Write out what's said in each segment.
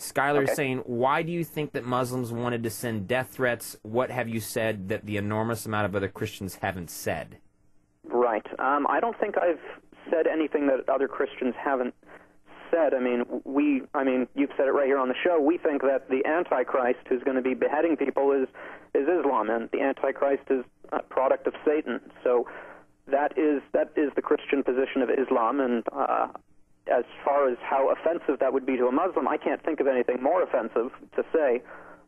Skylar's Okay. saying, why do you think that Muslims wanted to send death threats? What have you said that the enormous amount of other Christians haven't said? Right. I don't think I've said anything that other Christians haven't said. I mean, you've said it right here on the show. We think that the Antichrist who's going to be beheading people is Islam, and the Antichrist is a product of Satan. So that is the Christian position of Islam, and as far as how offensive that would be to a Muslim, I can't think of anything more offensive to say,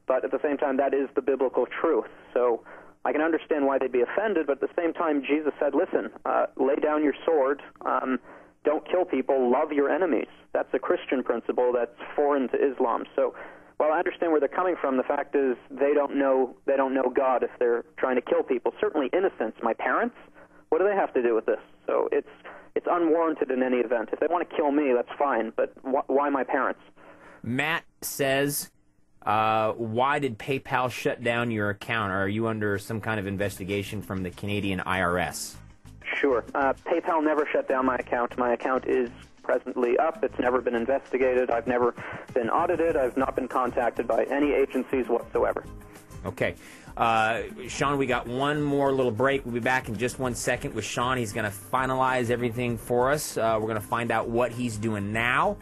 but at the same time, that is the biblical truth. So I can understand why they'd be offended, but at the same time, Jesus said, listen, lay down your sword, don't kill people, love your enemies. That's a Christian principle that's foreign to Islam. So while I understand where they're coming from, the fact is they don't know God if they're trying to kill people. Certainly innocents. My parents, what do they have to do with this? So it's unwarranted in any event. If they want to kill me, that's fine, but why my parents? Matt says, why did PayPal shut down your account? Are you under some kind of investigation from the Canadian IRS? Sure. PayPal never shut down my account. My account is presently up. It's never been investigated. I've never been audited. I've not been contacted by any agencies whatsoever. Okay. Sean, we got one more little break. We'll be back in just 1 second with Sean. He's going to finalize everything for us. We're going to find out what he's doing now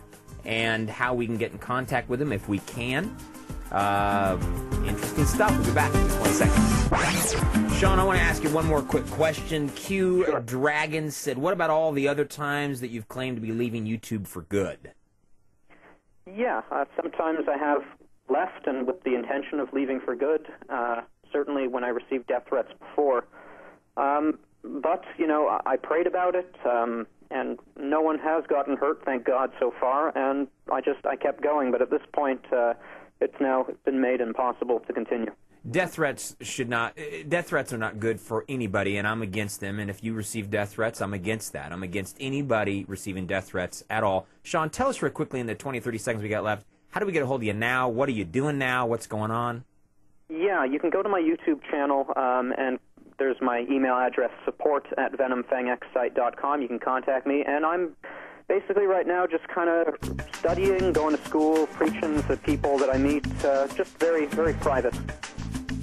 and how we can get in contact with him if we can. Interesting stuff. We'll be back in just 1 second. Sean, I want to ask you one more quick question. Q Sure. Dragon said, what about all the other times that you've claimed to be leaving YouTube for good? Yeah, sometimes I have left and with the intention of leaving for good. Certainly when I received death threats before. But, I prayed about it, and no one has gotten hurt, thank God, so far, and I kept going. But at this point, it's been made impossible to continue. Death threats are not good for anybody, and I'm against them. And if you receive death threats, I'm against that. I'm against anybody receiving death threats at all. Sean, tell us real quickly in the 20, 30 seconds we got left, how do we get a hold of you now? What are you doing now? What's going on? Yeah, you can go to my YouTube channel, and there's my email address, support@VenomFangXsite.com. You can contact me, and I'm basically right now just kind of studying, going to school, preaching to people that I meet, just very, very private.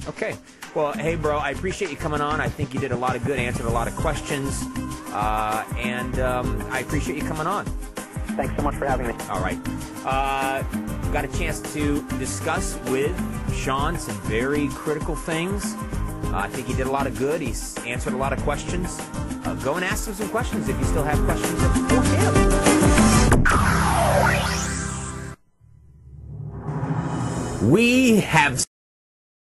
Okay. Well, hey, bro, I appreciate you coming on. I think you did a lot of good, answered a lot of questions, and I appreciate you coming on. Thanks so much for having me. All right. Got a chance to discuss with Sean some very critical things. I think he did a lot of good. He's answered a lot of questions. Go and ask him some questions if you still have questions for him. We have